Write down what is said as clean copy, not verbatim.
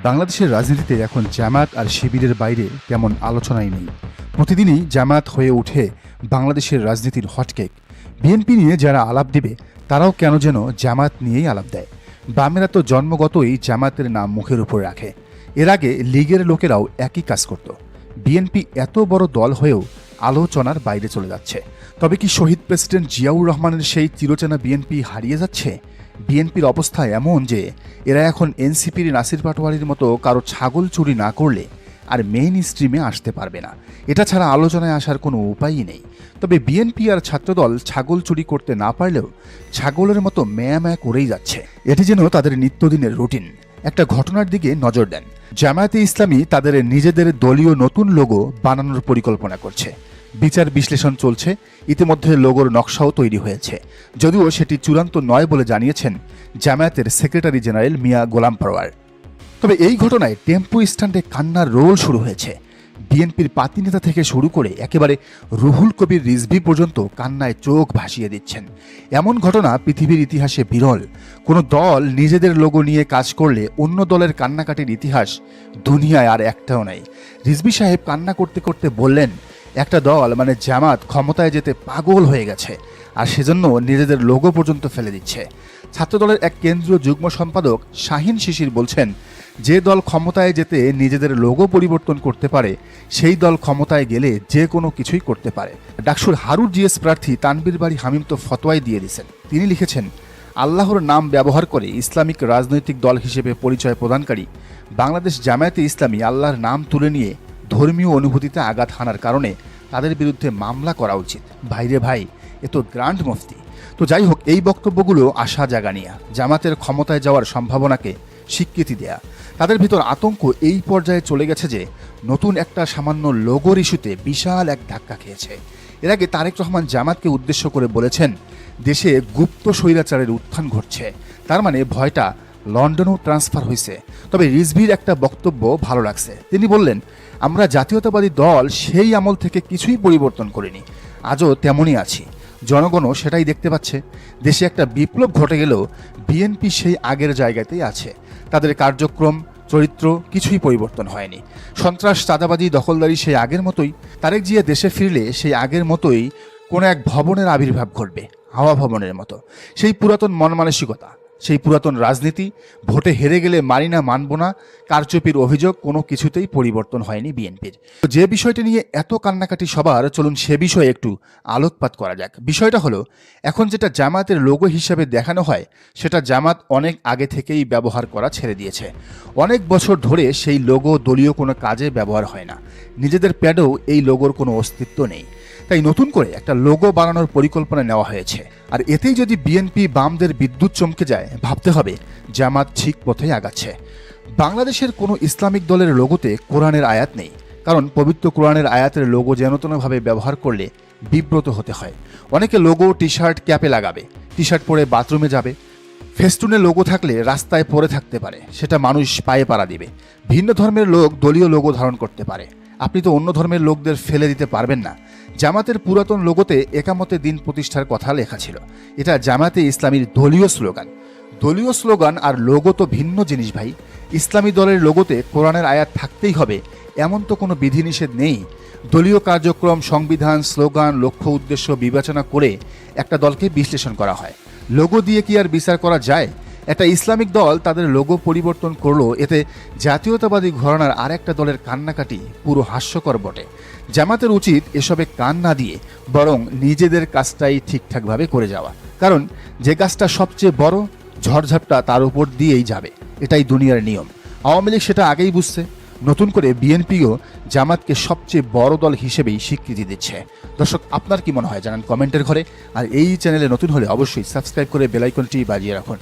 বাংলাদেশের রাজনীতিতে এখন জামায়াত আর শিবিরের বাইরে তেমন আলোচনাই নেই। প্রতিদিনই জামায়াত হয়ে ওঠে বাংলাদেশের রাজনীতির হটকেক। বিএনপি নিয়ে যারা আলাপ দিবে তারাও কেন যেন জামায়াত নিয়েই আলাপ দেয়। বামেরা তো জন্মগতই জামায়াতের নাম মুখের উপর রাখে। এর আগে লীগের লোকেরাও একই কাজ করত। বিএনপি এত বড় দল হয়েও আলোচনার বাইরে চলে যাচ্ছে। তবে কি শহীদ প্রেসিডেন্ট জিয়াউর রহমানের সেই চিরচেনা বিএনপি হারিয়ে যাচ্ছে? বিএনপির অবস্থা এমন যে এরা এখন এনসিপির নাসির পাটোয়ারির মতো কারো ছাগল চুরি না করলে আর মেইন স্ট্রিমে আসতে পারবে না। এটা ছাড়া আলোচনায় আসার কোনো উপায়ই নেই। তবে বিএনপি আর ছাত্রদল ছাগল চুরি করতে না পারলেও ছাগলের মতো ম্যাঁ করেই যাচ্ছে। এটি যেন তাদের নিত্যদিনের রুটিন। একটা ঘটনার দিকে নজর দেন। জামায়াতে ইসলামী তাদের নিজেদের দলীয় নতুন লোগো বানানোর পরিকল্পনা করছে। বিচার বিশ্লেষণ চলছে, ইতিমধ্যে লোগোর নকশাও তৈরি হয়েছে, যদিও সেটি চূড়ান্ত নয় বলে জানিয়েছেন জামায়াতের সেক্রেটারি জেনারেল মিয়া গোলাম পরোয়ার। তবে এই ঘটনায় টেম্পো স্ট্যান্ডে কান্নার রোল শুরু হয়েছে। বিএনপির পাতি নেতা থেকে শুরু করে একেবারে রুহুল কবির রিজভী পর্যন্ত কান্নায় চোখ ভাসিয়ে দিচ্ছেন। এমন ঘটনা পৃথিবীর ইতিহাসে বিরল। কোনো দল নিজেদের লোগো নিয়ে কাজ করলে অন্য দলের কান্নাকাটির ইতিহাস দুনিয়ায় আর একটাও নাই। রিজভী সাহেব কান্না করতে করতে বললেন, একটা দল মানে জামাত ক্ষমতায় যেতে পাগল হয়ে গেছে আর সেজন্য নিজেদের লোগো পর্যন্ত ফেলে দিচ্ছে। ছাত্রদলের এক কেন্দ্রীয় যুগ্ম সম্পাদক শাহিন শিশির বলছেন, যে দল ক্ষমতায় যেতে নিজেদের লোগো পরিবর্তন করতে পারে সেই দল ক্ষমতায় গেলে যে কোনো কিছুই করতে পারে। ডাকসুর হারুর জিএস প্রার্থী তানবীর বাড়ি হামিম তো ফতোয়াই দিয়ে দিয়েছেন। তিনি লিখেছেন, আল্লাহর নাম ব্যবহার করে ইসলামিক রাজনৈতিক দল হিসেবে পরিচয় প্রদানকারী বাংলাদেশ জামায়াতে ইসলামী আল্লাহর নাম তুলে নিয়ে ধর্মীয় অনুভূতিতে আঘাত হানার কারণে তাদের বিরুদ্ধে মামলা করা উচিত। ভাইরে ভাই, এ তো গ্র্যান্ড মুফতি। তো যাই হোক, এই বক্তব্যগুলো আশা জাগানিয়া, জামাতের ক্ষমতায় যাওয়ার সম্ভাবনাকে স্বীকৃতি দেয়া। তাদের ভিতর আতঙ্ক এই পর্যায়ে চলে গেছে যে নতুন একটা সামান্য লোগোর ইস্যুতে বিশাল এক ধাক্কা খেয়েছে। এর আগে তারেক রহমান জামাতকে উদ্দেশ্য করে বলেছেন, দেশে গুপ্ত স্বৈরাচারের উত্থান ঘটছে, তার মানে ভয়টা লন্ডনেও ট্রান্সফার হয়েছে। তবে রিজভীর একটা বক্তব্য ভালো লাগছে। তিনি বললেন, আমরা জাতীয়তাবাদী দল সেই আমল থেকে কিছুই পরিবর্তন করিনি, আজও তেমনই আছি। জনগণও সেটাই দেখতে পাচ্ছে। দেশে একটা বিপ্লব ঘটে গেলেও বিএনপি সেই আগের জায়গাতেই আছে। তাদের কার্যক্রম, চরিত্র কিছুই পরিবর্তন হয়নি। সন্ত্রাস, চাঁদাবাজি, দখলদারি সেই আগের মতোই। তারেক জিয়া দেশে ফিরলে সেই আগের মতোই কোনো এক ভবনের আবির্ভাব ঘটবে, হাওয়া ভবনের মতো। সেই পুরাতন মন মানসিকতা, সেই পুরাতন রাজনীতি, ভোটে হেরে গেলে মানি না মানব না, কারচুপির অভিযোগ, কোনো কিছুতেই পরিবর্তন হয়নি বিএনপির। যে বিষয়টি নিয়ে এত কান্নাকাটি সবার, চলুন সে বিষয়ে একটু আলোকপাত করা যাক। বিষয়টা হলো, এখন যেটা জামায়াতের লোগো হিসাবে দেখানো হয় সেটা জামাত অনেক আগে থেকেই ব্যবহার করা ছেড়ে দিয়েছে। অনেক বছর ধরে সেই লোগো দলীয় কোনো কাজে ব্যবহার হয় না। নিজেদের প্যাডেও এই লোগোর কোনো অস্তিত্ব নেই। তাই নতুন করে একটা লোগো বানানোর পরিকল্পনা নেওয়া হয়েছে। আর এতেই যদি বিএনপি বামদের বিদ্যুৎ চমকে যায়, ভাবতে হবে জামাত ঠিক পথেই আগাচ্ছে। বাংলাদেশের কোনো ইসলামিক দলের লোগোতে কোরআনের আয়াত নেই, কারণ পবিত্র কোরআনের আয়াতের লোগো যেনতেনভাবে ব্যবহার করলে বিব্রত হতে হয়। অনেকে লোগো টি শার্ট ক্যাপে লাগাবে, টি শার্ট পরে বাথরুমে যাবে। ফেস্টুনে লোগো থাকলে রাস্তায় পড়ে থাকতে পারে, সেটা মানুষ পায়ে পাড়া দিবে। ভিন্ন ধর্মের লোক দলীয় লোগো ধারণ করতে পারে, আপনি তো অন্য ধর্মের লোকদের ফেলে দিতে পারবেন না। জামাতের পুরাতন লোগোতে একামতে দিন প্রতিষ্ঠার কথা লেখা ছিল। এটা জামাতে ইসলামীর দলীয় স্লোগান। দলীয় স্লোগান আর লোগো তো ভিন্ন জিনিস ভাই। ইসলামী দলের লোগোতে কোরআনের আয়াত থাকতেই হবে এমন তো কোনো বিধিনিষেধ নেই। দলীয় কার্যক্রম, সংবিধান, স্লোগান, লক্ষ্য উদ্দেশ্য বিবেচনা করে একটা দলকে বিশ্লেষণ করা হয়। লোগো দিয়ে কি আর বিচার করা যায়? একটা ইসলামিক দল তাদের লোগো পরিবর্তন করলো, এতে জাতীয়তাবাদী ঘরানার আর একটা দলের কান্নাকাটি পুরো হাস্যকর বটে। জামাতের উচিত এসবে কান না দিয়ে বরং নিজেদের কাজটাই ঠিকঠাকভাবে করে যাওয়া। কারণ যে কাজটা সবচেয়ে বড়, ঝড়ঝাপটা তার উপর দিয়েই যাবে, এটাই দুনিয়ার নিয়ম। আওয়ামী লীগ সেটা আগেই বুঝছে। নতুন করে বিএনপিও জামাতকে সবচেয়ে বড় দল হিসেবেই স্বীকৃতি দিচ্ছে। দর্শক, আপনার কি মনে হয় জানান কমেন্টের ঘরে। আর এই চ্যানেলে নতুন হলে অবশ্যই সাবস্ক্রাইব করে বেল আইকনটি বাজিয়ে রাখুন।